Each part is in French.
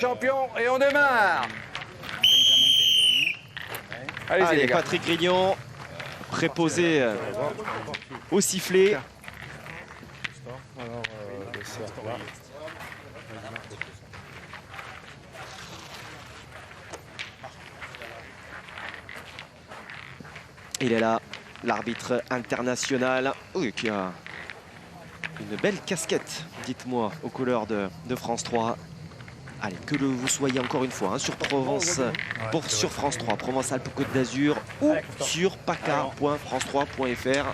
champions et on démarre. Allez-y les gars. Patrick Grignon, préposé au sifflet. Il est là, l'arbitre international, qui a une belle casquette, dites-moi, aux couleurs de France 3. Allez, que vous soyez encore une fois sur Provence, sur France 3, Provence-Alpes-Côte d'Azur ou sur paca.france3.fr.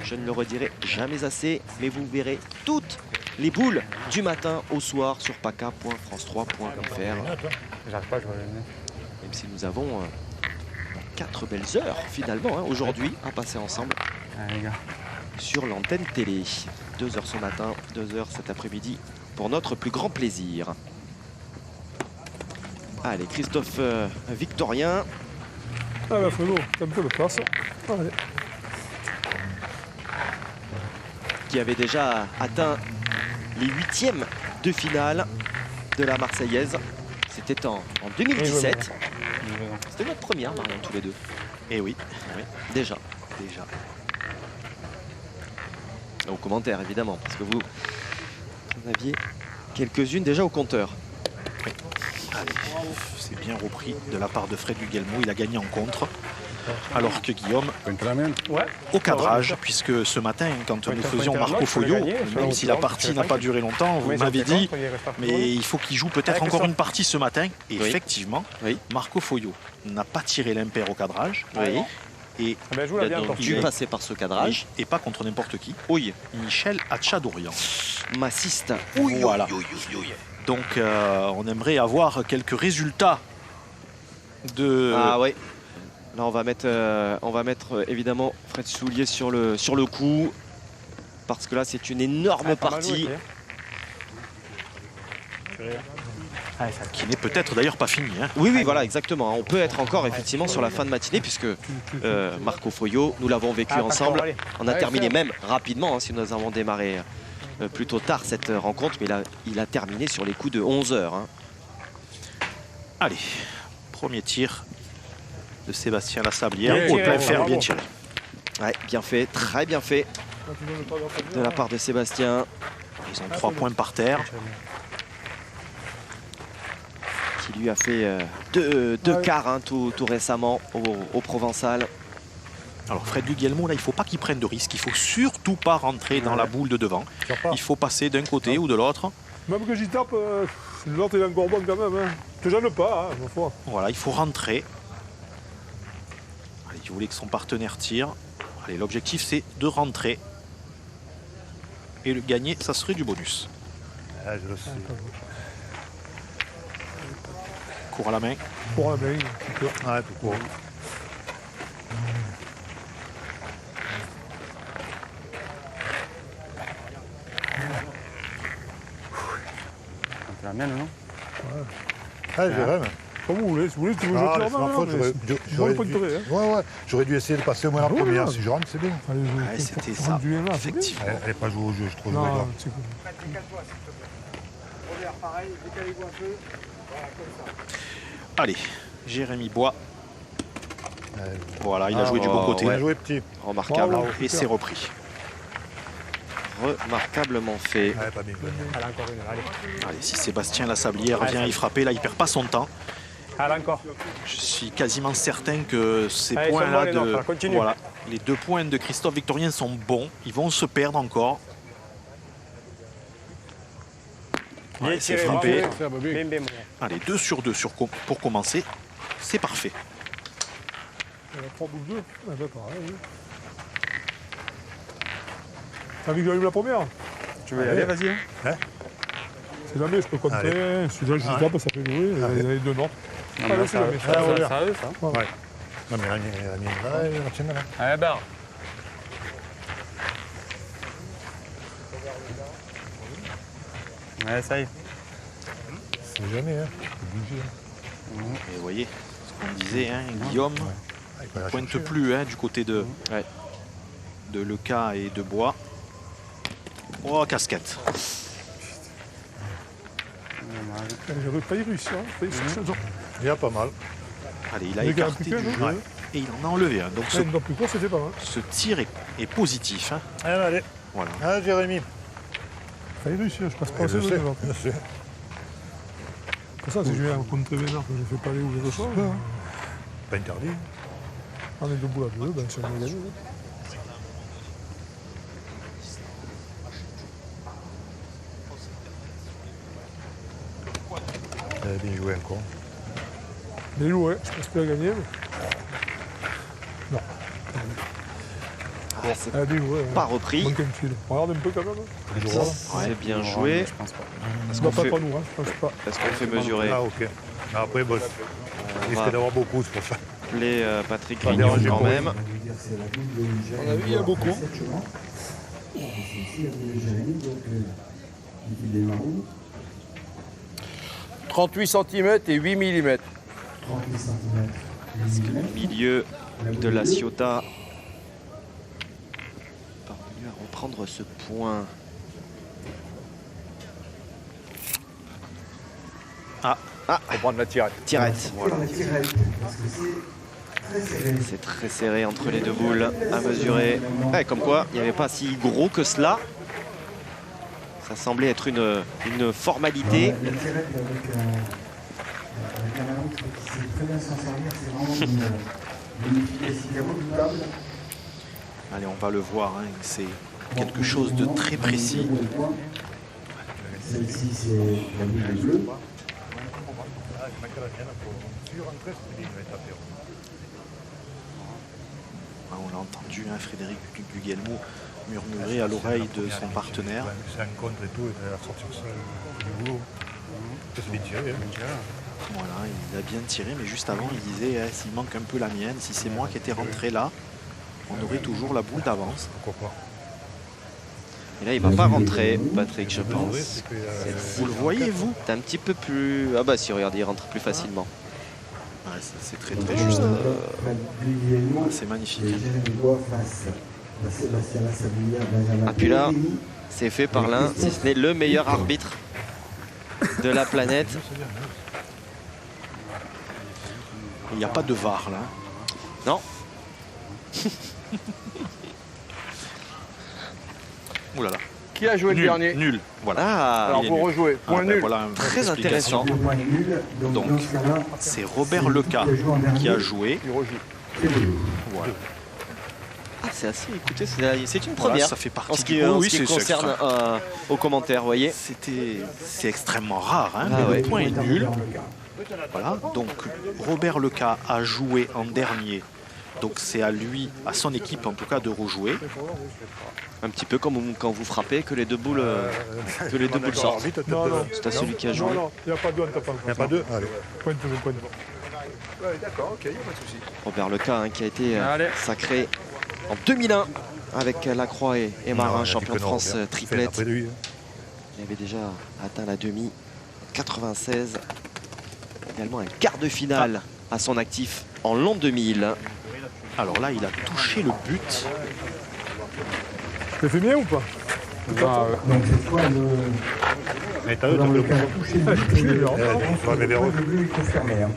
Je ne le redirai jamais assez, mais vous verrez toutes les boules du matin au soir sur paca.france3.fr. Même si nous avons 4 belles heures finalement aujourd'hui à passer ensemble sur l'antenne télé. 2 heures ce matin, 2 heures cet après-midi pour notre plus grand plaisir. Allez, Christophe Victorien. Ah bah Fredo, t'as un peu de place. Allez. Qui avait déjà atteint les 8e de finale de la Marseillaise. C'était en 2017. C'était notre première, Marion, tous les deux. Et oui. Déjà. Aux commentaires, évidemment, parce que vous en aviez quelques-unes déjà au compteur. Allez, c'est bien repris de la part de Fred Gugelmo. Il a gagné en contre. Alors que Guillaume, au cadrage, puisque ce matin, quand nous faisions Marco Foglio, même si la partie n'a pas duré longtemps, vous m'avez dit, mais il faut qu'il joue peut-être encore une partie ce matin. Et effectivement, Marco Foglio n'a pas tiré l'impair au cadrage. Et il a donc dû passer par ce cadrage. Et pas contre n'importe qui. Oui. Michel Hatchadourian. Massiste. Voilà. Donc on aimerait avoir quelques résultats de... Ah ouais. Là on va mettre évidemment Fred Soulier sur le coup. Parce que là c'est une énorme partie. Qui n'est peut-être d'ailleurs pas fini. Oui, voilà, exactement. On peut être encore effectivement sur la fin de matinée puisque Marco Foglio, nous l'avons vécu ensemble. On a terminé même rapidement, si nous avons démarré plutôt tard cette rencontre, mais il a terminé sur les coups de 11 heures. Allez, premier tir de Sébastien Lasablière. Au plein fer, bien tiré. Ouais, bien fait, très bien fait de la part de Sébastien. Ils ont 3 points par terre. Qui lui a fait deux quarts tout récemment au Provençal. Alors Fred Gugelmo, là, il ne faut pas qu'il prenne de risques. Il ne faut surtout pas rentrer dans la boule de devant. Il faut passer d'un côté ou de l'autre. Même que j'y tape, l'autre est encore bon quand même. Te gêne pas, ma foi. Voilà, il faut rentrer. Allez, il voulait que son partenaire tire. Allez, l'objectif, c'est de rentrer. Et le gagner, ça serait du bonus. Je le sais. Cours à la main. Cours à la main. Ouais, cours. C'est la mienne, non? Ouais. Ah, j'ai rien. Comme vous voulez, si vous voulez, tu veux jeter la main. J'aurais dû essayer de passer au moins la première. Si je rentre, c'est bien. C'était ça, effectivement. Elle n'est pas jouée au jeu, je trouve. Non, Pareil, décalez-vous un peu. Voilà, comme ça. Allez, Jérémy Bois. Voilà, il a joué du bon côté. Il a joué petit. Remarquable. Et c'est repris. Remarquablement fait. Pas bien. Allez, encore une. Allez, si Sébastien Lasablière vient y frapper, là, il perd pas son temps. Allez, encore. Je suis quasiment certain que ces points-là, voilà, les 2 points de Christophe Victorien sont bons. Ils vont se perdre encore. Ouais, c'est frappé. Allez, 2 sur 2 pour commencer. C'est parfait. Il y a 3 boules d'œufs. Pareil. T'as envie que j'allume la première? Tu veux y aller, vas-y. C'est jamais, je peux contrer. Celui-là, je tape, ça fait jouer. Les 2 non. Allez, c'est jamais. Ça eux, ça. Ouais. Non, mais la mienne là, la tienne là. Allez, ben. Ouais, ça y est. C'est jamais, Et vous voyez ce qu'on disait, Guillaume ne pointe plus du côté de Leca et de Bois. Oh, casquette. J'aurais failli réussir. Il y a pas mal. Allez, il a Les gars, écarté plus que, du non jeu et il en a enlevé un. Donc Une fois plus court, c'était pas mal. ce tir est positif. Hein. Allez, Voilà. ah, Jérémy. Failli réussir, je passe pas Je assez sais, de je sais. Pour ça, si je viens contre Vénard, que je fais pas aller où je sois, Pas interdit. on est debout à deux, ben c'est on a gagné. Il a bien joué encore. Les loups, ouais, je pense plus à gagner. Mais... Ah, c'est Ah, bien joué. pas repris. Manque un fil. Regarde un peu quand même. C'est bien joué. Je pense pas. Est-ce qu'on fait pas nous, hein, je pense pas. Est-ce qu'on fait mesurer? Ah, ok. Après, bon, On il va risque d'avoir beaucoup, c'est pour ça. appeler Patrick Pas Grignon déranger quand pour même. On a vu, il y a beaucoup. 38 cm et 8 mm. Le milieu de la Ciotat parvenu à reprendre ce point. Pour prendre la tirette. Tirette, voilà. C'est très serré entre les deux boules à mesurer. Ouais, comme quoi, il n'y avait pas si gros que cela. Ça semblait être une formalité. Allez, on va le voir. Hein. C'est quelque chose de très précis. Celle-ci, c'est la boule bleue. Ah, on l'a entendu, hein, Frédéric Gugelmo murmurer à l'oreille de son partenaire. C'est un contre et tout, et il a sorti ça du boulot. C'est bien tiré. Voilà, il a bien tiré, mais juste avant, il disait eh, s'il manque un peu la mienne, si c'est moi qui étais rentré là, on aurait toujours la boule d'avance. Pourquoi pas? Et là, il ne va pas rentrer, Patrick, je pense. Vous le voyez, vous? C'est un petit peu plus... Ah bah si, regardez, il rentre plus facilement. Ouais, c'est très très juste. C'est magnifique. Ah puis là, c'est fait par l'un, si ce n'est le meilleur arbitre de la planète. Il n'y a pas de VAR là. Non. Ouh là là. Qui a joué le dernier? Nul. Voilà. Ah, Alors il est vous nul. rejouez. Point ben nul. voilà une très explication. intéressant. Donc, c'est Robert Leca qui a joué. Il rejoue. Voilà. Ah, c'est assez, écoutez, c'est une Voilà, première. ça fait partie En ce du qui, coup, en oui, ce qui c'est concerne aux commentaires, vous voyez. C'est extrêmement rare, hein, Ah mais ouais. le point est nul. Voilà, donc Robert Leca a joué en dernier. Donc c'est à lui, à son équipe en tout cas, de rejouer. Un petit peu comme quand vous frappez, que les deux boules, sortent. Non, non. C'est à celui qui a joué. Non, non, il n'y a pas deux, on t'a pas. Il n'y a pas deux? Allez. Pointe, pointe. Ouais, d'accord, ok, il n'y a pas de souci. Robert Leca, hein, qui a été Allez. sacré en 2001 avec Lacroix et Marin, Non, champion de il a dit que non, France Robert. triplette. Après lui, hein. Il avait déjà atteint la demi 96. Également un quart de finale à son actif en l'an 2000. Alors là, il a touché le but. Je le fais bien ou pas? Donc cette fois, Mais t'as eux, t'as dans le eux. cas touché le but, Ouais, mais vers eux. le bleu est confirmé. Hein.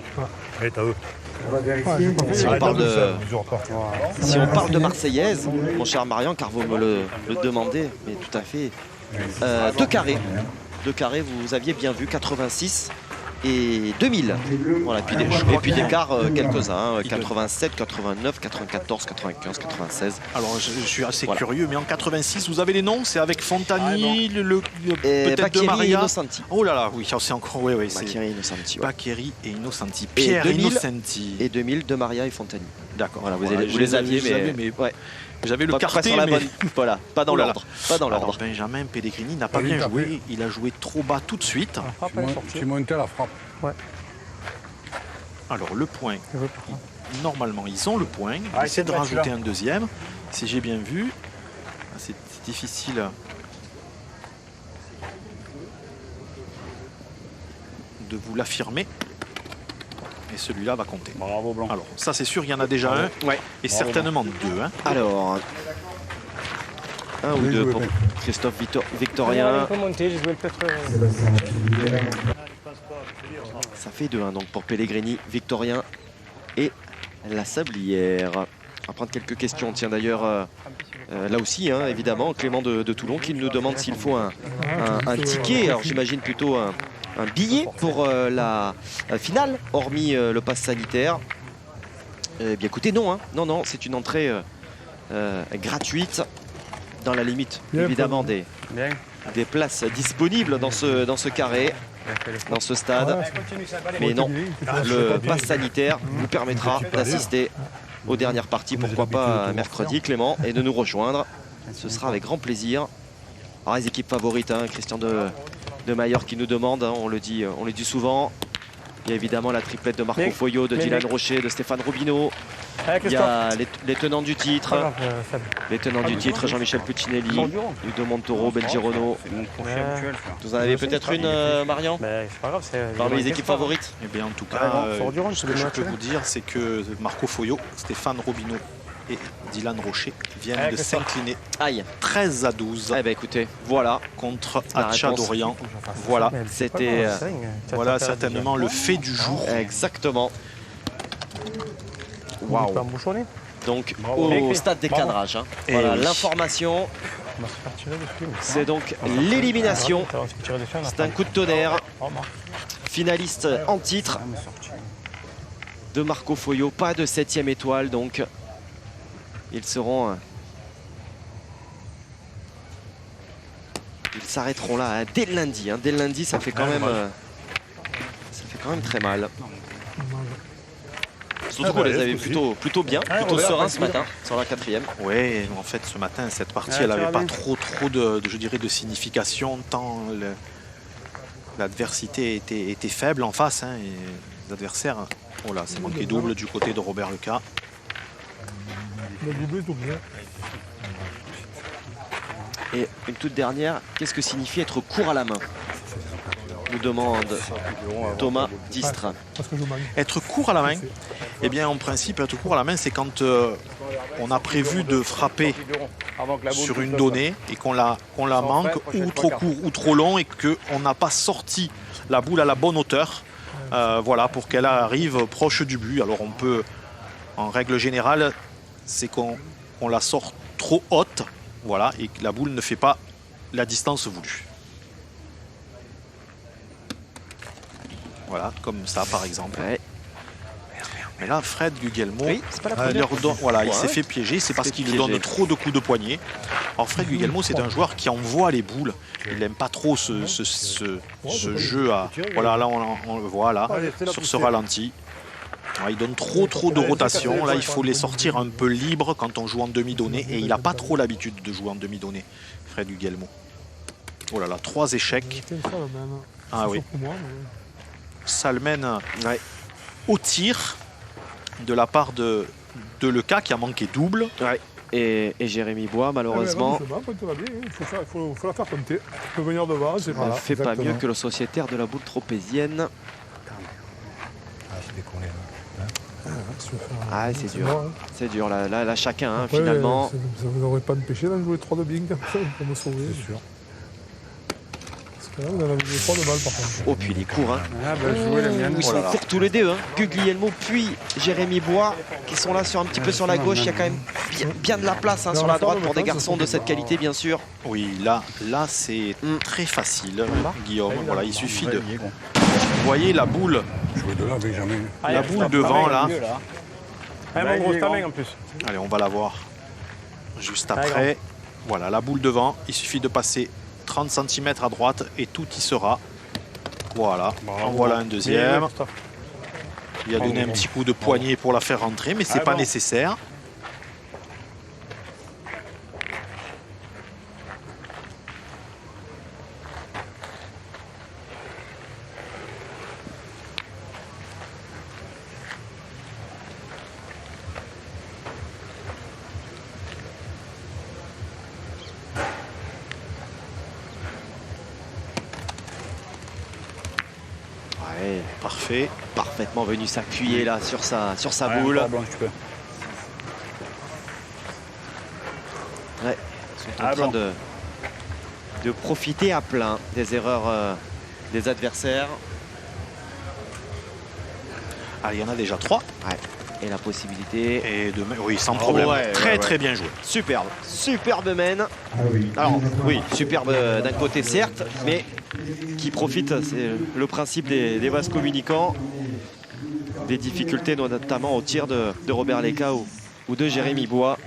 Mais t'as eux. On va vérifier. Si on parle de, Ils ont reparti. si on parle de Marseillaise, mon cher Marian, car vous me le demandez, mais tout à fait, deux carrés. Deux carrés, vous aviez bien vu, 86 et 2000. Voilà, puis et puis d'écart quelques-uns, hein, 87, 89, 94, 95, 96. Alors je suis assez Voilà. curieux, mais en 86, vous avez les noms? C'est avec Fontani, Et peut-être de Baccheri et Maria. Innocenti. Oh là là, oui, c'est encore, oui, c'est Baccheri et Innocenti, ouais. Baccheri et Innocenti. Pierre 2000, Innocenti. Et 2000 de Maria et Fontani. D'accord. Voilà, vous, Voilà, vous les aviez, je les avais, mais ouais. j'avais le Pas quartier, sur la mais... bonne. Voilà, pas dans Oh là là. l'ordre. Pas dans Alors l'ordre. Benjamin Pellegrini n'a pas Ah oui, bien t'as joué, pris. il a joué trop bas tout de suite. Tu montais la frappe. Ouais. Alors le point, normalement ils ont le point, ils Ah, essaient de c'est rajouter celui-là. un deuxième, si j'ai bien vu. C'est difficile de vous l'affirmer. Et celui-là va compter. Bravo Blanc. Alors ça c'est sûr, il y en a déjà un, Ouais. et certainement deux. Hein. Alors, un ou deux pour Christophe Victorien. Sébastien Latillière. Ça fait 2-1 donc pour Pellegrini, Victorien et la Sablière. On va prendre quelques questions. Tiens d'ailleurs, là aussi, hein, évidemment, Clément de Toulon qui nous demande s'il faut un ticket. Alors j'imagine plutôt un billet pour la finale, hormis le pass sanitaire. Eh bien écoutez, non, hein. Non, c'est une entrée gratuite, dans la limite, évidemment, des places disponibles dans ce carré, dans ce stade. Mais non, le pass sanitaire vous permettra d'assister aux dernières parties, pourquoi pas mercredi, Clément, et de nous rejoindre. Ce sera avec grand plaisir. Alors les équipes favorites, hein, Christian de Maillard qui nous demande, hein, on le dit souvent. Il y a évidemment la triplette de Marco Foyot, de Dylan Rocher, de Stéphane Robineau. Il y a les tenants du titre. Les tenants du titre, Jean-Michel Puccinelli, Ludo Montoro, Belgirono. Vous en avez peut-être une, Marian, parmi les équipes favorites? Eh bien, en tout cas, ce que je peux vous dire, c'est que Marco Foyot, Stéphane Robineau et Dylan Rocher viennent de s'incliner 13-12. Eh bien, écoutez, voilà. Contre Hatcha d'Orient. Voilà. C'était voilà certainement le fait du jour. Exactement. Waouh. Donc au stade des cadrages. Hein. Voilà l'information. C'est donc l'élimination. C'est un coup de tonnerre. Finaliste en titre de Marco Foyot. Pas de 7e étoile donc. Ils seront. Ils s'arrêteront là hein, dès le lundi. Hein. Dès le lundi, ça fait quand même. Ça fait quand même très mal. Surtout qu'on les avait plutôt bien, plutôt sereins ce matin, sur la 4e. Oui, en fait, ce matin, cette partie, elle n'avait pas trop je dirais, de signification, tant l'adversité était faible en face. Hein, et les adversaires, oh là, c'est manqué double du côté de Robert Leca. Et une toute dernière, qu'est-ce que signifie être court à la main? Nous demande Thomas Distre. Être court à la main, eh bien en principe, être court à la main, c'est quand on a prévu de frapper sur une donnée et qu'on la manque ou trop court ou trop long et qu'on n'a pas sorti la boule à la bonne hauteur, voilà, pour qu'elle arrive proche du but. Alors on peut, en règle générale, c'est qu'on la sort trop haute, voilà, et que la boule ne fait pas la distance voulue. Voilà, comme ça par exemple. Ouais. Mais là, Fred Gugelmo, oui, voilà, il s'est fait piéger, c'est parce qu'il lui donne trop de coups de poignet. Alors Fred Gugelmo, c'est un joueur qui envoie les boules. Il n'aime pas trop ce jeu à. Voilà, là on le voit là, sur ce ralenti. Il donne trop de rotation. Là, il faut les sortir un peu libres quand on joue en demi-donnée. Et il n'a pas trop l'habitude de jouer en demi-donnée, Fred Gugelmo. Oh là là, 3 échecs. Ah oui. Salmen au tir de la part de Leca qui a manqué double. Ouais. Et Jérémy Bois, malheureusement, il faut la faire compter. Il peut venir devant. Ne fait pas mieux que le sociétaire de la boule tropézienne. Ah, c'est dur. C'est dur. Là chacun, hein, finalement. Ça ne vous aurait pas empêché d'en jouer 3 de bing pour me sauver. C'est sûr. Là, vous en avez 3 de balles par contre. Oh, puis il est court. Hein. Ils sont courts tous les deux. Hein. Guglielmo puis Jérémy Bois qui sont là un petit peu sur la gauche. Il y a quand même bien de la place hein, sur la droite pour des garçons de cette qualité, bien sûr. Oui, là c'est très facile, Guillaume. Voilà, il suffit de. Vous voyez la boule. La boule devant là. Allez, on va la voir juste après. Voilà, la boule devant. Il suffit de passer 30 cm à droite et tout y sera. Voilà, en voilà un deuxième. Il a donné un petit coup de poignet pour la faire rentrer, mais c'est pas nécessaire. Parfait. Parfaitement venu s'appuyer là sur sa boule. Ouais, ils sont en train de profiter à plein des erreurs des adversaires. Allez, il y en a déjà 3. Ouais. Et la possibilité. Et demain, oui, sans problème. Ouais, très ouais, très bien joué. Superbe. Superbe mène. Ah oui. Alors, oui, superbe d'un côté, certes, mais qui profite, c'est le principe des vases communicants, des difficultés, notamment au tir de Robert Leca ou de Jérémy Bois.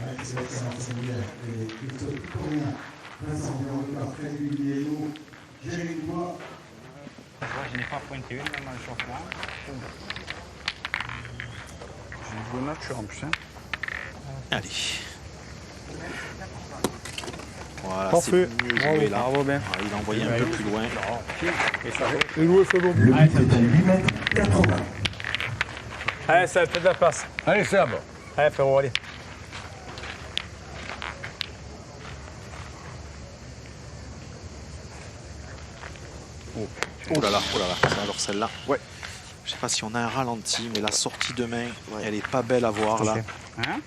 Je n'ai pas pointé une, même en chauffement. J'ai une bonne nature en plus. Hein. Allez. Voilà, Parfait. c'est mieux joué là. Bravo, Ben. Ah, il a envoyé un peu plus loin. Et jouer fait bon. Le but est à 8 mètres 80. Allez, ça fait de la place. Allez, Serbe. Allez, frérot, allez. Oh là là, oh là là. Alors celle-là, ouais. Je sais pas si on a un ralenti, mais la sortie de main, elle est pas belle à voir là. Hein?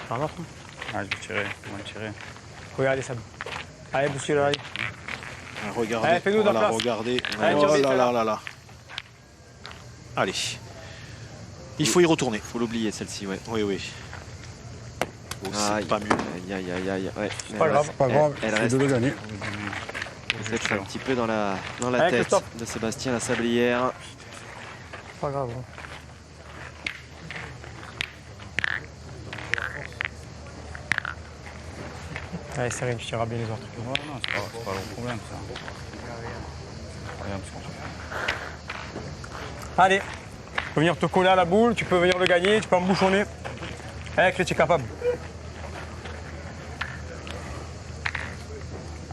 Par contre. Ah, je vais tirer. On va tirer. Regardez ça. Allez, bouscule, allez. Regardez, Allez, fais-nous de la voilà, place. regardez. Allez, Oh Thierry, là fais-la. là là là. Allez. Il faut y retourner. Faut l'oublier celle-ci, ouais. Oui, oui. Oh, Aïe. c'est pas mieux. Aïe, aïe, aïe. Ouais. pas grave. Pas grave, Elle c'est reste de le gagner. peut-être un petit peu dans la Allez, tête Christophe. de Sébastien Lasablière. Pas grave. Allez, Cyril, tu tireras bien les autres. Ouais, non, c'est pas le problème, ça. Allez, tu peux venir te coller à la boule, tu peux venir le gagner, tu peux embouchonner. Allez, Chris, tu es capable.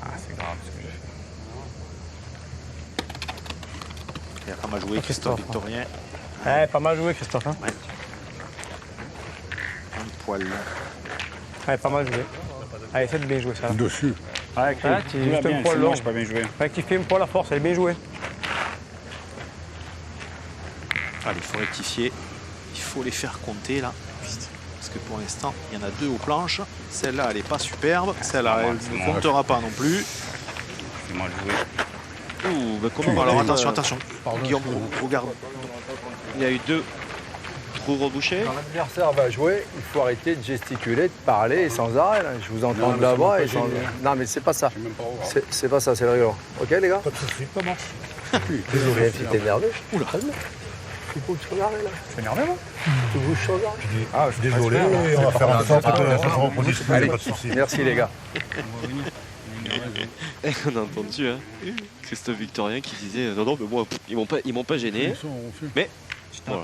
Ah, c'est grave ce que j'ai fait. Il a pas mal joué, Christophe Victorien. Eh, pas mal joué, Christophe. Hein. Un poil long. Ouais, pas mal joué. Allez, essaie de bien jouer ça. Là. Dessus. Ouais, tu es juste un poil long. pas bien joué. Rectifie un poil la force, elle est bien jouée. Allez, il faut rectifier. Il faut les faire compter là. Parce que pour l'instant, il y en a 2 aux planches. Celle-là, elle n'est pas superbe. Celle-là, elle ne comptera pas non plus. C'est mal joué. Ouh, bah comment Alors on attention, attention. Guillaume, regarde. Il y a eu 2 trous rebouchés. Quand l'adversaire va jouer, il faut arrêter de gesticuler, de parler sans arrêt. Là. Je vous entends Non, de là-bas. mais Et c'est sans... même Non, mais c'est pas ça. Même pas au grand. C'est pas ça, c'est le règlement. Ok, les gars? Pas de soucis, ça marche. Désolé, si t'es énervé. Oula. Tu bouges sur l'arrêt, là. Je suis énervé, moi. Tu bouges sur l'arrêt. Ah, je suis désolé, on va faire en sorte que ça se reproduise pas, Allez, pas de soucis. merci, les gars. On a entendu, hein, Christophe Victorien qui disait non, non, mais moi, ils m'ont pas gêné. Mais voilà.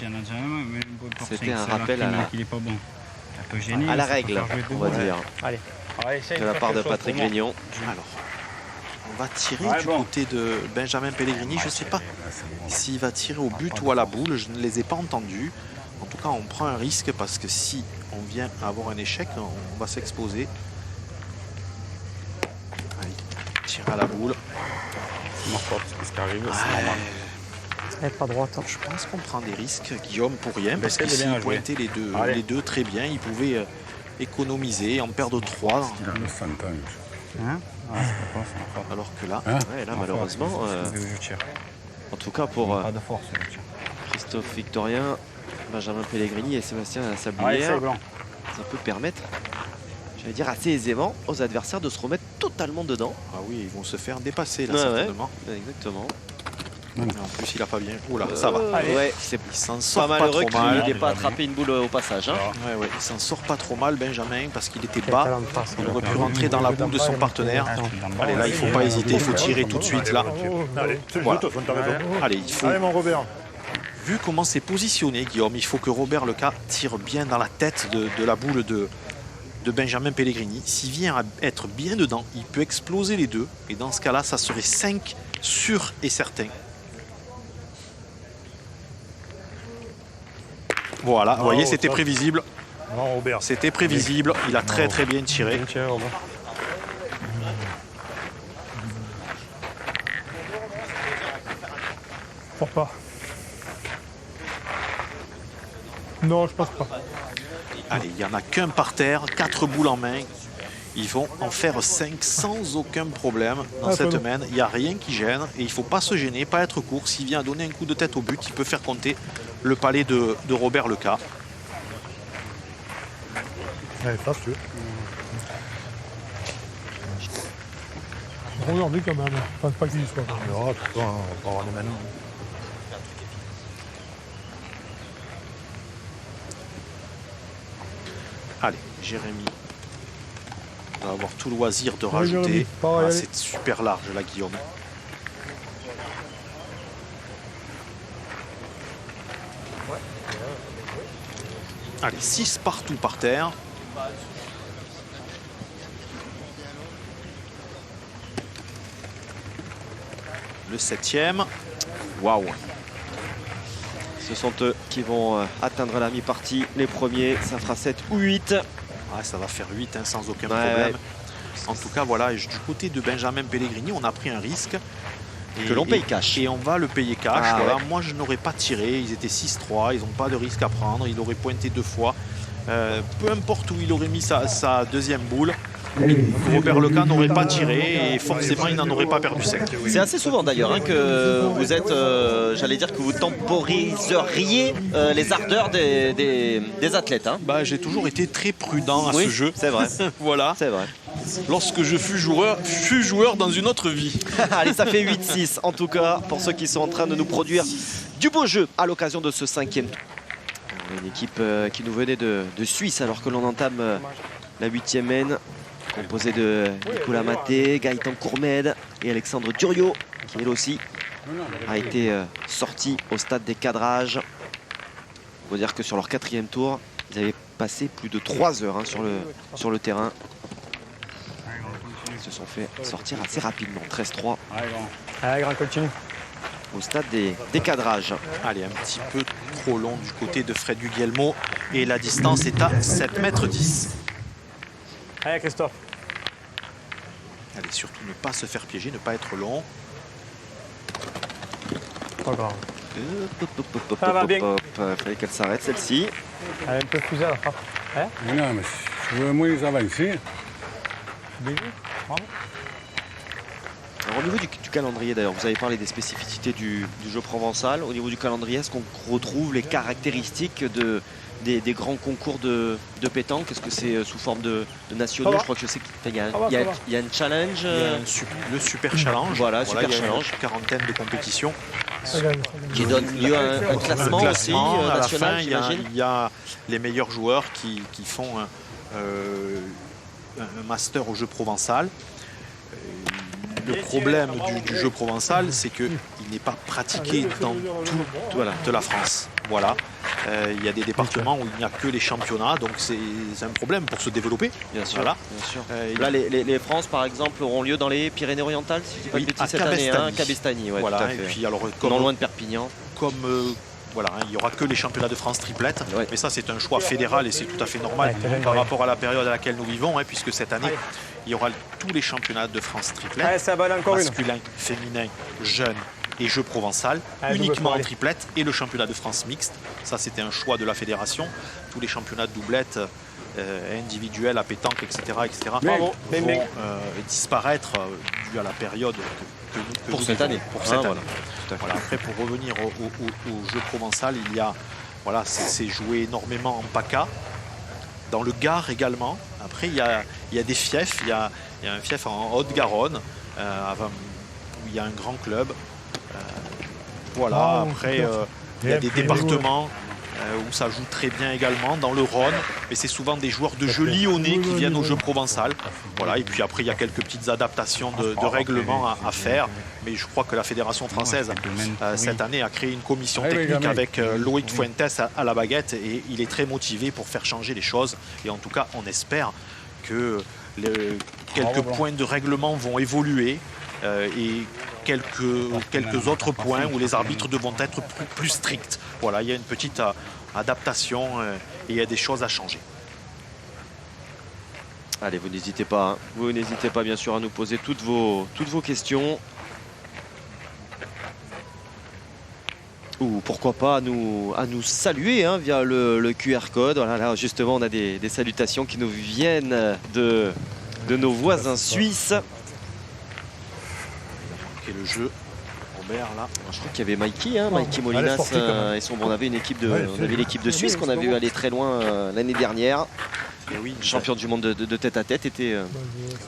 C'était un rappel Il est pas bon. Un peu gêné. à la règle, on va dire, Allez. Allez, essaye de la faire part de quelque chose Patrick pour moi. Grignon. Alors, on va tirer Ouais, du bon. côté de Benjamin Pellegrini. Je ne sais pas s'il va tirer au but ou à la boule. Je ne les ai pas entendus. En tout cas, on prend un risque parce que si on vient avoir un échec, on va s'exposer. Allez, tire à la boule. Ce qui arrive, Elle est pas droite. Hein. Je pense qu'on prend des risques, Guillaume, pour rien, parce que essaie de s'il bien jouer. pointait Allez. les deux très bien, il pouvait économiser, en perdre 3. Il a 900 ans. Hein? Ah, c'est pas fort, Alors que là, Ouais, là, malheureusement, je tire. en tout cas pour Pas de force, je tire. Christophe Victorien, Benjamin Pellegrini et Sébastien Allez, Lasablière, essaye, blanc. ça peut permettre, j'allais dire assez aisément, aux adversaires de se remettre totalement dedans. ah oui, ils vont se faire dépasser là, Ouais, certainement. Exactement. Mais en plus, il a pas bien. Oula, ça va. Ouais, c'est Il s'en pas sort pas, malheureux trop mal. qu'il n'ait pas attrapé une boule au passage. Hein. Ouais, ouais, il s'en sort pas trop mal, Benjamin, parce qu'il était Quel bas. talent de passe. Il aurait pu rentrer dans la boule de son partenaire. Allez, là, il faut pas hésiter, il faut tirer tout de suite là. Allez, c'est Voilà. juste, t'as raison. Allez, il faut. Allez, mon Robert. Vu comment c'est positionné, Guillaume, il faut que Robert Leca tire bien dans la tête de la boule de Benjamin Pellegrini. S'il vient à être bien dedans, il peut exploser les deux. Et dans ce cas-là, ça serait 5 sûr et certain. Voilà, vous voyez, c'était prévisible. Non, Robert. C'était prévisible. Il a très très bien tiré. Bien tiré, Robert. Pourquoi? Non, je pense pas. Allez, il n'y en a qu'un par terre, 4 boules en main. Ils vont en faire 5 sans aucun problème dans Ah, cette pas main. Il n'y a rien qui gêne et il ne faut pas se gêner, pas être court. S'il vient donner un coup de tête au but, il peut faire compter le palais de Robert Leca. Allez, passe, tu veux. Regardez quand même, je pense pas qu'il y soit. On verra, de toute façon, on va avoir les mêmes. Allez, Jérémy va avoir tout loisir de Oui, rajouter. Jérémy, pareil, allez. C'est super large là, Guillaume. Allez, 6 partout par terre. Le 7e. Waouh. Ce sont eux qui vont atteindre la mi-partie. Les premiers, ça fera 7 ou 8. Ouais, ça va faire 8 hein, sans aucun Ouais, problème. ouais. En tout cas, voilà, du côté de Benjamin Pellegrini, on a pris un risque. Que l'on paye cash. Et on va le payer cash. Ah, voilà. ouais. Moi, je n'aurais pas tiré. Ils étaient 6-3. Ils n'ont pas de risque à prendre. Il aurait pointé 2 fois. Peu importe où il aurait mis sa deuxième boule. Robert Leca n'aurait pas tiré et forcément il n'en aurait pas perdu 5. C'est assez souvent d'ailleurs hein, que vous êtes, j'allais dire que vous temporiseriez les ardeurs des athlètes. Hein. Bah, j'ai toujours été très prudent à Oui, ce jeu. c'est vrai. Voilà. C'est vrai. Lorsque je fus joueur dans une autre vie. Allez, ça fait 8-6 en tout cas pour ceux qui sont en train de nous produire du beau jeu à l'occasion de ce 5e tour. Une équipe qui nous venait de Suisse alors que l'on entame la 8e mène, composée de Nicolas Maté, Gaëtan Courmède et Alexandre Duriot, qui elle aussi a été sorti au stade des cadrages. Il faut dire que sur leur 4e tour, ils avaient passé plus de 3 heures hein, sur le terrain. Ils se sont fait sortir assez rapidement, 13-3 Allez, grand, continue. au stade des cadrages. Allez, un petit peu trop long du côté de Fred Guglielmo et la distance est à 7,10 m. Allez, Christophe. Allez, surtout ne pas se faire piéger, ne pas être long. Pas grave. Ça va bien. Fallait qu'elle s'arrête celle-ci. Elle est un peu fusée à la frappe. Non, mais si je veux moins les avancer. Bien vu. Bravo. Alors, au niveau du calendrier d'ailleurs, vous avez parlé des spécificités du jeu provençal. Au niveau du calendrier, est-ce qu'on retrouve les caractéristiques des grands concours de pétanque? Est-ce que c'est sous forme de nationaux? Je crois que je sais qu'il y a un challenge. Il y a le Super Challenge. Voilà, Super il y a Challenge. une quarantaine de compétitions. Ça gagne. Qui donne lieu à un classement aussi Classement, à la national, fin, j'imagine. il y a les meilleurs joueurs qui font un master au jeu provençal. Le problème du jeu provençal, c'est qu'il n'est pas pratiqué dans toute la France. Voilà. Il y a des départements où il n'y a que les championnats, donc c'est un problème pour se développer. Bien sûr. Voilà. Bien sûr. Là, les France, par exemple, auront lieu dans les Pyrénées-Orientales, si je dis pas de Oui, bêtises, à cette année. Cabestany. Cabestany, ouais, Voilà. tout à Et fait. puis alors, Non loin de Perpignan. Voilà, il n'y aura que les championnats de France triplette, Ouais. mais ça c'est un choix fédéral et c'est tout à fait normal Ouais, par rapport à la période à laquelle nous vivons, hein, puisque cette année il y aura tous les championnats de France triplette, Allez, ça va aller encore une. masculin, féminin, jeune et jeu provençal, Allez, uniquement double, en allez. triplette, et le championnat de France mixte. Ça c'était un choix de la fédération. Tous les championnats de doublette individuels à pétanque, etc., Bravo. vont Bing. disparaître dû à la période que Pour nous cette vivons, année. Pour Ah, cette année. voilà. Tout à fait. Voilà, après, pour revenir au jeu provençal, il y a, voilà, c'est joué énormément en PACA, dans le Gard également. Après, il y a des fiefs, il y a un fief en Haute-Garonne, où il y a un grand club. Voilà, après, il y a des départements où ça joue très bien également, dans le Rhône, mais c'est souvent des joueurs de jeu lyonnais qui viennent au jeu provençal. Voilà, et puis après, il y a quelques petites adaptations de règlements à faire, mais je crois que la Fédération française, cette année, a créé une commission technique avec Loïc Fuentes à la baguette, et il est très motivé pour faire changer les choses, et en tout cas, on espère que quelques points de règlement vont évoluer, et quelques autres points où les arbitres devront être plus stricts. Voilà, il y a une petite adaptation et il y a des choses à changer. Allez, vous n'hésitez pas. Hein. Vous n'hésitez pas, bien sûr, à nous poser toutes vos questions. Ou pourquoi pas à nous saluer hein, via le QR code. Voilà, là, justement, on a des salutations qui nous viennent de nos voisins suisses. Et le jeu, on Robert là. Je crois qu'il y avait Mikey, hein, Mikey Molinas sportif, quand même. et son. On avait une équipe de, Ouais, on avait l'équipe de Suisse qu'on a vu aller très loin l'année dernière. Et oui, Champion du monde de tête à tête était,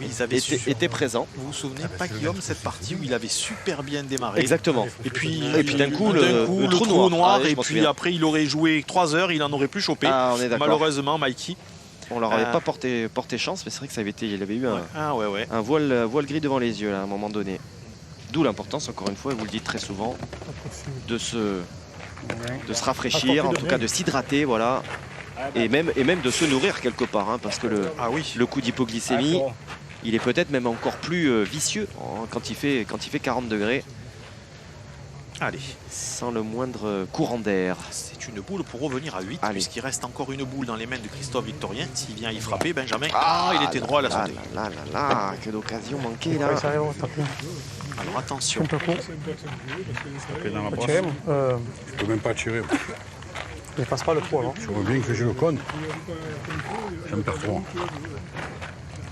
oui, ils avaient était présent. Vous vous souvenez pas, Guillaume, cette partie où il avait super bien démarré. Exactement. Et puis d'un coup, le trou trou noir. Ah oui, je Et m'en puis souviens. après, il aurait joué 3 heures, il en aurait plus chopé. Ah, on est d'accord. Malheureusement, Mikey. On leur avait pas porté chance, mais c'est vrai que ça avait été, il avait eu Ouais. un voile gris devant les yeux là, à un moment donné. D'où l'importance, encore une fois, et vous le dites très souvent, de se rafraîchir, en tout cas de s'hydrater, voilà. Et même de se nourrir quelque part, hein, parce que le coup d'hypoglycémie, il est peut-être même encore plus vicieux quand il fait 40 degrés, Allez, sans le moindre courant d'air. c'est une boule pour revenir à 8, Allez. puisqu'il reste encore une boule dans les mains de Christophe Victorien. S'il vient y frapper, Benjamin, il était là droit à la là santé. là, que d'occasion manquée là. Ouais, ça arrive, on tape. Alors Un attention, peu court. Taper dans la Faut brosse. tirer, Je peux même pas tirer. il passe pas le trou avant. Je vois bien que je le compte. J'en perds 3.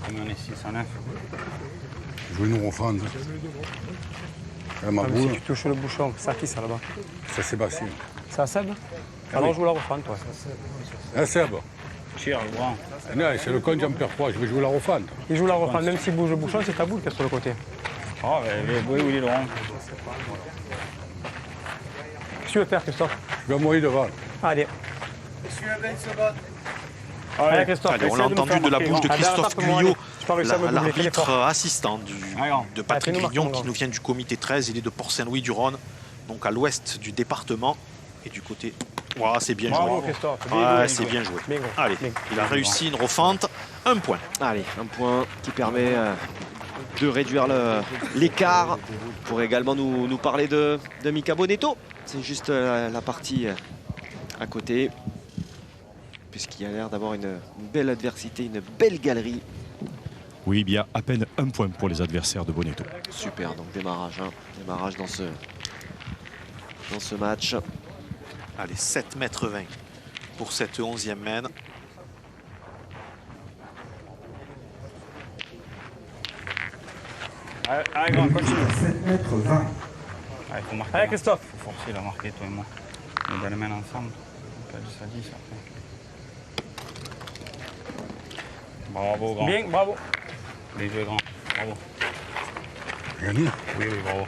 Comme on est 6 en 9. Je veux une offrande. Là, ma Même boule, si tu touches le bouchon, c'est à qui ça là-bas? c'est Sébastien. C'est à Seb? Alors joue la refante, toi. Ah, Seb. Tire le grand. Non, c'est le compte, j'en perds 3. Je vais jouer la refante. Il joue la refante, même s'il bouge le bouchon, c'est ta boule qui est sur le côté. Oh, oui, oui, Laurent. Qu'est-ce que tu veux faire, Christophe? Je vais mourir devant. Allez. Allez, Christophe. allez, on essaie l'a de nous entendu faire de la marquer, bouche de grand. Christophe Tape-moi, Guyot, allez. Je peux réussir à me doubler, fais l'arbitre l'effort. assistant de Patrick fais-nous Vignon, marquer, qui nous vient du comité 13. Il est de Port-Saint-Louis-du-Rhône, donc à l'ouest du département. Et du côté... Voilà, c'est bien Bravo, joué. Christophe. Ouais, c'est bien joué. Bingo. Allez, Bingo. il a réussi une refente. 1 point. Allez, un point qui permet de réduire l'écart. Pour également nous parler de Mika Bonetto. C'est juste la partie à côté. Puisqu'il a l'air d'avoir une belle adversité, une belle galerie. Oui, bien à peine 1 point pour les adversaires de Bonetto. Super, donc démarrage dans ce match. Allez, 7,20 m pour cette 11e main. Allez, grand, continue. 7 mètres 20. Allez, faut marquer. Allez, là. Christophe. Faut forcer la marquer, toi et moi. On doit les mains ensemble. On perd ça 10 après. Bravo, grand. Bien, bravo. Bien joué, grand. Bravo. Gagné. Oui, oui, bravo.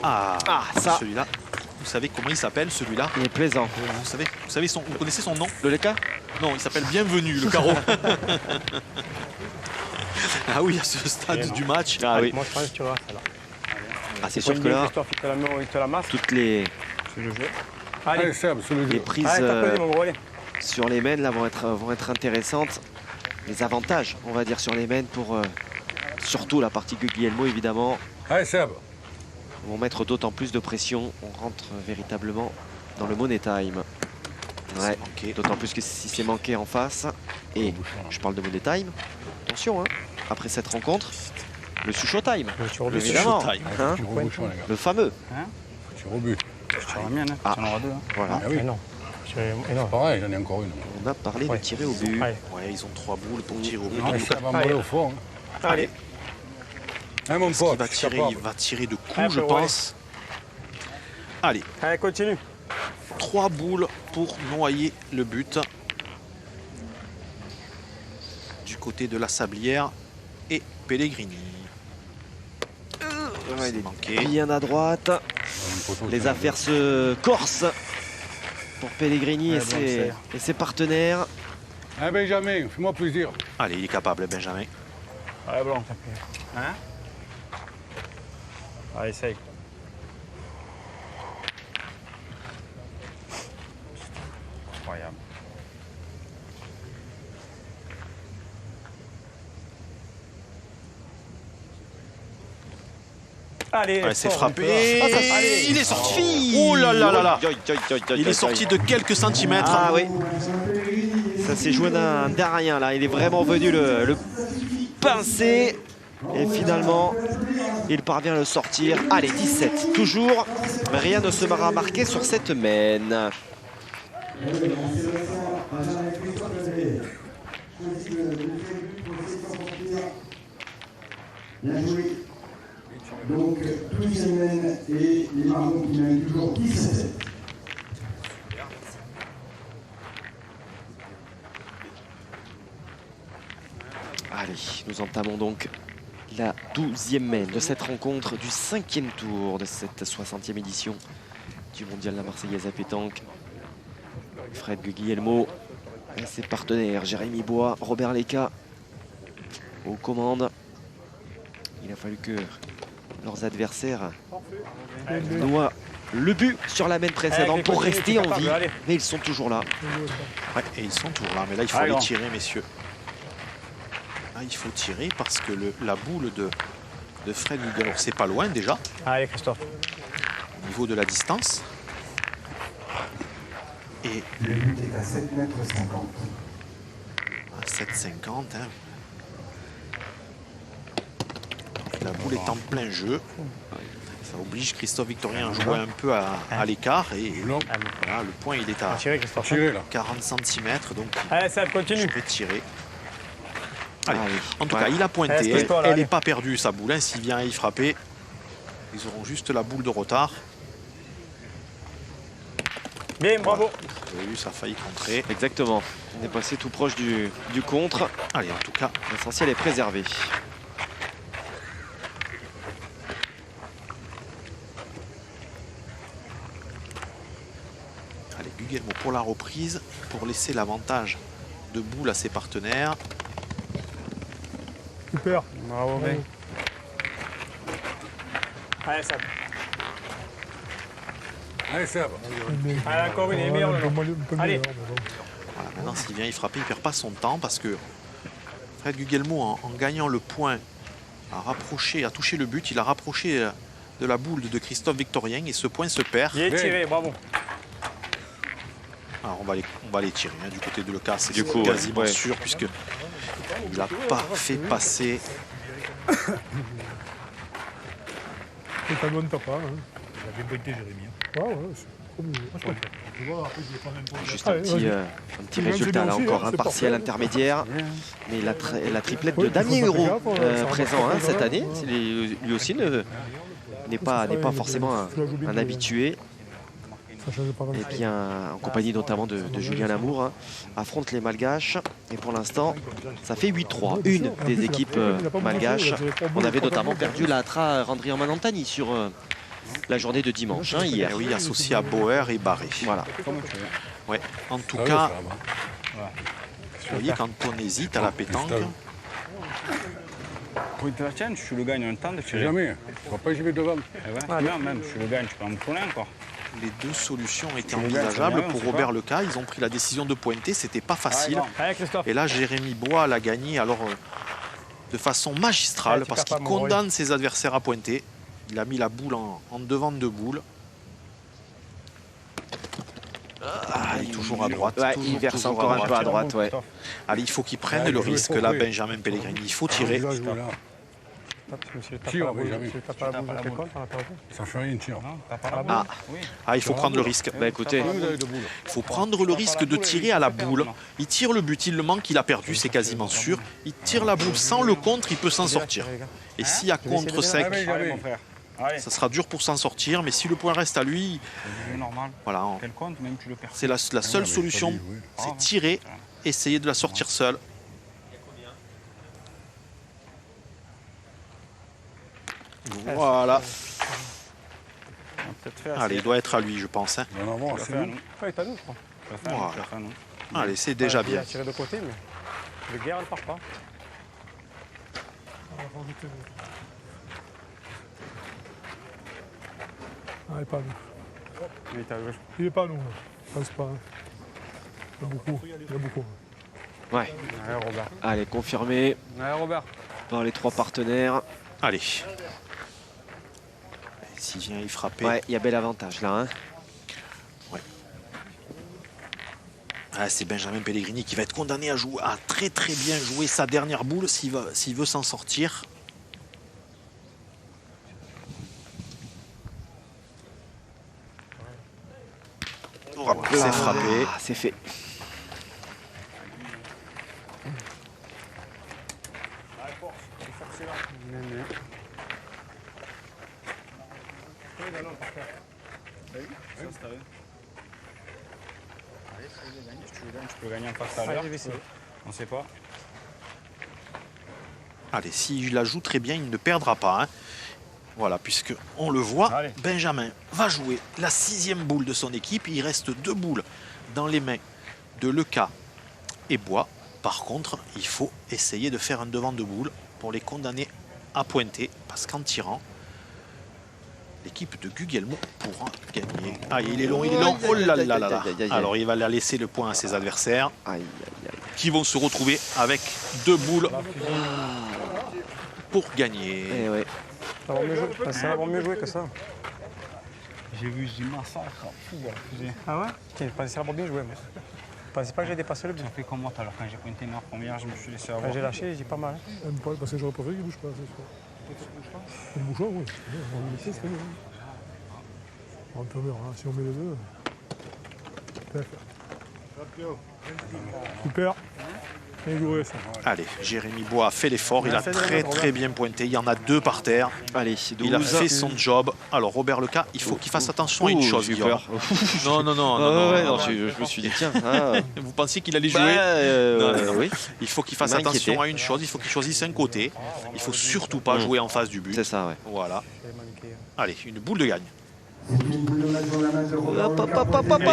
Ah, ça. celui-là. Vous savez comment il s'appelle, celui-là? Il est plaisant. Vous connaissez son nom? Le Leka? Non, il s'appelle Bienvenue, le carreau. Ah oui, à ce stade du match. Ah oui. Moi, je pense que tu vas, celle-là. Ah, c'est sûr que là, Christophe, il te la masse. toutes les C'est le jeu. Allez, Allez, Seb, c'est le jeu. prises allez, t'applaudis, mon gros, allez. sur les mains là vont être intéressantes. Les avantages, on va dire, sur les mains pour surtout la partie Guglielmo, évidemment, Allez, Seb. vont mettre d'autant plus de pression. On rentre véritablement dans le money time. Ouais, manqué. d'autant plus que si c'est manqué en face. Et je parle de money time. Attention, hein, après cette rencontre, le Sucho time. Le tir au but. Évidemment, Sucho time. hein, Tire au bouchon, les gars. le fameux. Tire au but. Je tire la mienne, hein. Ah. Tu en auras deux. Hein. Voilà, Ah oui. Mais non. Et non. Pareil, j'en ai encore une. on a parlé Ouais. de tirer au but. Allez. Ouais, ils ont 3 boules pour tirer au but. Allez, Seb va Allez. m'aller au fond. Allez. Hein, mon Il pote, va je suis tirer, capable. il va tirer de coups, Ah, je ouais. pense. Allez, Allez, continue. 3 boules pour noyer le but. Du côté de la Sablière et Pellegrini. Ouais, il est manqué. bien à droite. Les affaires se corsent pour Pellegrini Ouais, et, bon, ses, et ses partenaires. Hein, Benjamin, fais-moi plaisir. Allez, il est capable, Benjamin. Allez, blanc. Hein? Allez, essaye. Incroyable. Allez, Ouais, c'est fort, frappé. un peu. Allez. Il est sorti. Oh là là là là. Il est Il sorti de quelques centimètres. Ah oui. Ça s'est joué d'un rien là. Il est vraiment venu le pincer. Et finalement, il parvient à le sortir. Allez, 17 toujours. Mais rien ne sera marqué sur cette main. Donc, deuxième main et les marrons qui mènent toujours 17. Allez, nous entamons donc la 12e main de cette rencontre du 5e tour de cette 60e édition du Mondial La Marseillaise à pétanque. Fred Guillemot et ses partenaires Jérémy Bois, Robert Leca aux commandes. Il a fallu que leurs adversaires noient le but sur la main précédente pour rester en vie, mais ils sont toujours là. Ouais, et ils sont toujours là. Mais là, il faut aller tirer, messieurs. Là, il faut tirer parce que la boule de Fred Guillemot, c'est pas loin déjà, Allez, Christophe. au niveau de la distance. Et Le but est à 7,50 mètres. à 7,50. Hein. Donc, la boule est en plein jeu. Ça oblige Christophe Victorien à jouer un peu à l'écart. Et voilà, le point, il est à Tirez, Christophe. 40 cm. Donc, Allez, ça je continue. vais tirer. Allez. Allez. En tout Ouais. cas, il a pointé. Allez, espèce-toi, là, Elle allez. n'est pas perdue, sa boule. Hein. S'il vient y frapper, ils auront juste la boule de retard. Bien, bravo. Vous avez vu, ça a failli contrer. Exactement. On est passé tout proche du contre. Allez, en tout cas, L'essentiel est préservé. allez, Guillemot pour la reprise, pour laisser l'avantage de boule à ses partenaires. Super. Bravo, mec. Allez, ça. Allez, Seb. Allez, encore une, il est meilleur, le long. Allez. Voilà, maintenant, s'il vient y frapper, il ne perd pas son temps parce que Fred Guillemot, en gagnant le point, a touché le but. Il a rapproché de la boule de Christophe Victorien et ce point se perd. Il est tiré, bravo. Alors, on va les tirer hein, du côté de Leca, c'est Du coup, quasiment ouais. sûr puisque il n'a pas fait passer. C'est un bon tapin. Hein. Il a bien pointé, Jérémy. Ouais, ouais, c'est comme Tu vois, après, je vais prendre un point. Juste Allez, vas-y. un petit Bien, résultat c'est là bien aussi, encore, hein, un c'est partiel parfait. intermédiaire. Mais la triplette Oui, de Damien il faut Huro faire gaffe, ça présent remarque cette pas année. mal, C'est lui aussi n'est pas forcément un habitué. Ça change pas mal. Et bien en compagnie notamment de Julien Lamour, hein, affronte les Malgaches. Et pour l'instant, ça fait 8-3. Une des équipes malgaches. On avait notamment perdu la Atra Randrian Manantani sur la journée de dimanche, hein, hier. Eh oui, associé à Bauer et Barré. Voilà. Ouais. En tout Ah, cas, ouais, vous voyez, quand on hésite à la pétanque, Pour te la tienne, tu le gagnes un temps de c'est tirer. jamais. Tu vois pas, j'y vais devant. Même, tu le gagnes, tu peux en tourner encore. les deux solutions étaient le gagnes, envisageables c'est pour bien, Robert Leca. Ils ont pris la décision de pointer, c'était pas facile. Allez, Christophe. Et là, Jérémy Bois l'a gagné alors de façon magistrale Ouais, tu parce perds qu'il pas, mon condamne ses adversaires à pointer. Il a mis la boule en devant de boule. Il est toujours à droite. Ouais, toujours, il verse toujours encore un peu à droite. Ouais. Allez, il faut qu'il prenne Ouais, le je vais risque le là, couper. Benjamin Pellegrini. Il faut tirer. Là, je vais là. Tire, mais jamais. Ça fait rien, tire. Ah, il faut prendre le risque. Bah écoutez, Il faut prendre le risque de tirer à la boule. Il tire le but, il le manque, il a perdu, c'est quasiment sûr. Il tire la boule sans le contre, il peut s'en sortir. Et s'il y a contre sec, Allez, mon frère. Allez, ça sera dur pour s'en sortir. Mais si le point reste à lui, c'est normal. voilà, Quel compte, même tu le perds. c'est la seule solution, c'est tirer, essayer de la sortir seul. Voilà. On va peut-être faire. Allez, il doit être à lui, je pense. Hein. Il va en avoir, c'est bon. Ouais, t'as nous, je crois. Voilà. Allez, c'est déjà Il bien. a tiré de côté, mais le guerre, elle part pas. Ah, il est pas à nous. Mais t'as le Il est pas à nous. Je pense pas. Il y a beaucoup. Il y a beaucoup. ouais. Allez, Robert. Allez, confirmé Allez, Robert. par les trois partenaires. Allez. S'il vient y frapper. Ouais, il y a bel avantage là. Hein. Ouais. Ah, c'est Benjamin Pellegrini qui va être condamné à jouer, à très bien jouer sa dernière boule s'il veut s'en sortir. C'est frappé. Ah, c'est fait. Tu peux gagner en face à l'heure. On ne sait pas. Allez, s'il la joue très bien, il ne perdra pas. Hein. Voilà, puisque on le voit, Allez. Benjamin va jouer la 6e boule de son équipe. Il reste 2 boules dans les mains de Lecas et Bois. Par contre, il faut essayer de faire un devant de boule pour les condamner à pointer, parce qu'en tirant, l'équipe de Guglielmo pourra gagner. Ah, il est long, oh là là là là. Alors, il va laisser le point à ses adversaires, qui vont se retrouver avec 2 boules pour gagner. Eh ouais. Ça va avoir mieux joué que ça. J'ai vu, j'ai massacre. Ah ouais? Je pensais avoir bien joué, moi. Je pensais pas que j'ai dépassé le but. Ça fait comme moi tout à l'heure, quand j'ai pointé ma première, je me suis laissé avoir. J'ai lâché, j'ai pas mal. Même pas, parce que j'aurais préféré qu'il bouge pas, c'est sûr. Il bouge pas, oui. On va le laisser, c'est mieux. On peut voir, hein, si on met les deux. Super. Bien joué, ça. Allez, Jérémy Bois a fait l'effort, il a très bien pointé, il y en a 2 par terre. Allez, Il a fait son job. Alors Robert Lecas, il faut qu'il fasse attention à une chose, j'ai Guillaume. peur. Non, Je me suis dit, tiens. Vous pensiez qu'il allait jouer? Non. Oui. Il faut qu'il fasse Ça m'inquiétait. attention à une chose, il faut qu'il choisisse un côté. Il faut surtout pas jouer en face du but. C'est ça, ouais. Voilà. Allez, une boule de gagne.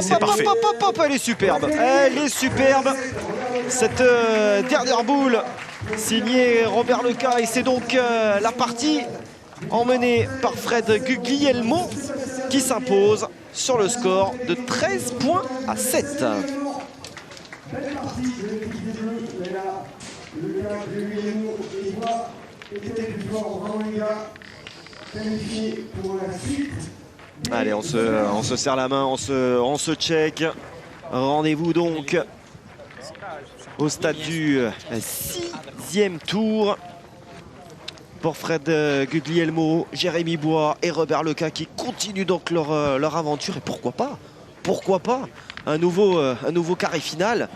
C'est parfait. Elle est superbe. Elle est superbe. Cette dernière boule signée Robert Lecas. Et c'est donc la partie emmenée par Fred Guglielmo qui s'impose sur le score de 13 points à 7. Belle partie de l'équipe des Bleus. Le gars Guglielmo et Bois étaient plus forts. Vraiment les gars, qualifiés pour la suite. Allez, on se serre la main, on se check. Rendez-vous donc au stade du 6e tour pour Fred Guglielmo, Jérémy Bois et Robert Lecas qui continuent donc leur aventure. Et pourquoi pas un nouveau carré final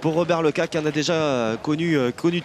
pour Robert Lecas qui en a déjà connu